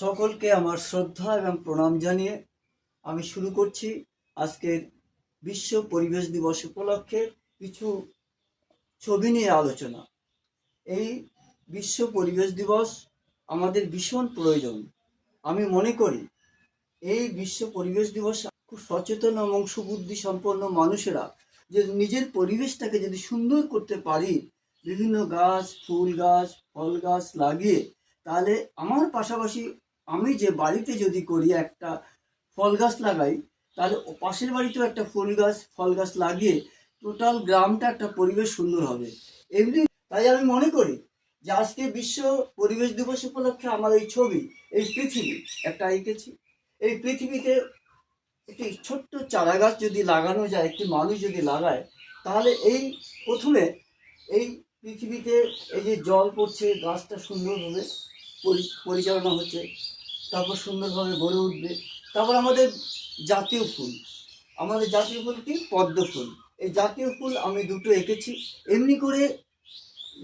সকলকে আমার শ্রদ্ধা এবং প্রণাম জানিয়ে আমি শুরু করছি আজকের বিশ্ব পরিবেশ দিবস উপলক্ষে কিছু ছবি নিয়ে আলোচনা। এই বিশ্ব পরিবেশ দিবস আমাদের ভীষণ প্রয়োজন। আমি মনে করি এই বিশ্ব পরিবেশ দিবস খুব সচেতন এবং সুবুদ্ধি সম্পন্ন মানুষেরা যে নিজের পরিবেশটাকে যদি সুন্দর করতে পারি, বিভিন্ন গাছ, ফুল গাছ, ফল গাছ লাগিয়ে, তাহলে আমার পাশাপাশি আমি যে বাড়িতে যদি করি একটা ফল গাছ লাগাই, তাহলে পাশের বাড়িতেও একটা ফুল গাছ ফল গাছ লাগিয়ে টোটাল গ্রামটা একটা পরিবেশ সুন্দর হবে। এমনি তাই আমি মনে করি যে আজকে বিশ্ব পরিবেশ দিবস উপলক্ষে আমার এই ছবি, এই পৃথিবী একটা এঁকেছি। এই পৃথিবীতে একটি ছোট্ট চারা গাছ যদি লাগানো যায়, একটি মানুষ যদি লাগায়, তাহলে এই প্রথমে এই পৃথিবীতে এই যে জল পড়ছে, গাছটা সুন্দরভাবে পরিচালনা হচ্ছে, তারপর সুন্দরভাবে গড়ে উঠবে। তারপর আমাদের জাতীয় ফুল, আমাদের জাতীয় ফুল কি? পদ্ম ফুল। এই জাতীয় ফুল আমি দুটো এঁকেছি। এমনি করে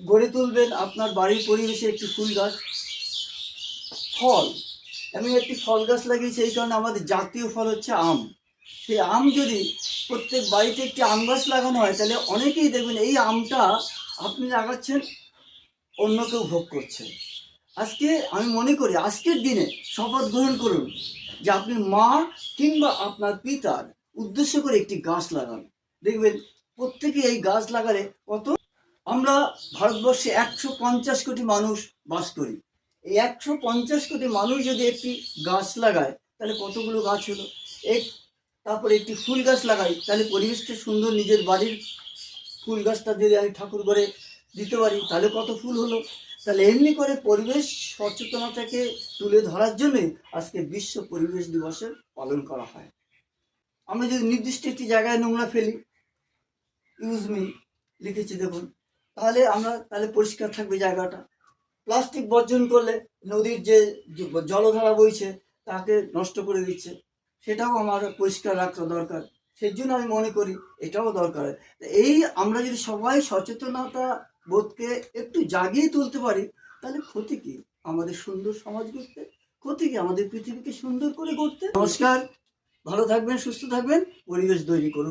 গড়ে তুলবেন আপনার বাড়ির পরিবেশে একটি ফুল গাছ। ফল, আমি একটি ফল গাছ লাগিয়েছি, এই কারণে আমাদের জাতীয় ফল হচ্ছে আম। সেই আম যদি প্রত্যেক বাড়িতে একটি আম গাছ লাগানো হয়, তাহলে অনেকেই দেখবেন এই আমটা আপনি লাগাচ্ছেন, অন্য কেউ ভোগ করছে। আজকে আমি মনে করি আজকের দিনে শপথ গ্রহণ করুন যে আপনি মা কিংবা আপনার পিতার উদ্দেশ্য করে একটি গাছ লাগান। দেখবেন প্রত্যেকে এই গাছ লাগালে কত। আমরা ভারতবর্ষে 150 কোটি মানুষ বাস করি। এই 150 কোটি মানুষ যদি একটি গাছ লাগায়, তাহলে কতগুলো গাছ হলো। তারপরে একটি ফুল গাছ লাগাই, তাহলে পরিবেশটা সুন্দর। নিজের বাড়ির ফুল গাছটা যদি আমি ঠাকুর ঘরে দিতে পারি, তাহলে কত ফুল হলো। তাহলে এমনি করে পরিবেশ সচেতনতাকে তুলে ধরার জন্যই আজকে বিশ্ব পরিবেশ দিবসের পালন করা হয়। আমরা যদি নির্দিষ্ট একটি জায়গায় নোংরা ফেলি, ইউজ মি লিখেছি দেখুন, তাহলে পরিষ্কার থাকবে জায়গাটা। প্লাস্টিক বর্জন করলে নদীর যে জলধারা বইছে তাকে নষ্ট করে দিচ্ছে, সেটাও আমার পরিষ্কার রাখা দরকার। সেই জন্য আমি মনে করি এটাও দরকার। এই আমরা যদি সবাই সচেতনতা বোধকে একটু জাগিয়ে তুলতে পারি, তাহলে ক্ষতি কি আমাদের সুন্দর সমাজ গড়তে, ক্ষতি কি আমাদের পৃথিবীকে সুন্দর করে গড়তে। নমস্কার, ভালো থাকবেন, সুস্থ থাকবেন, পরিবেশ তৈরি করুন।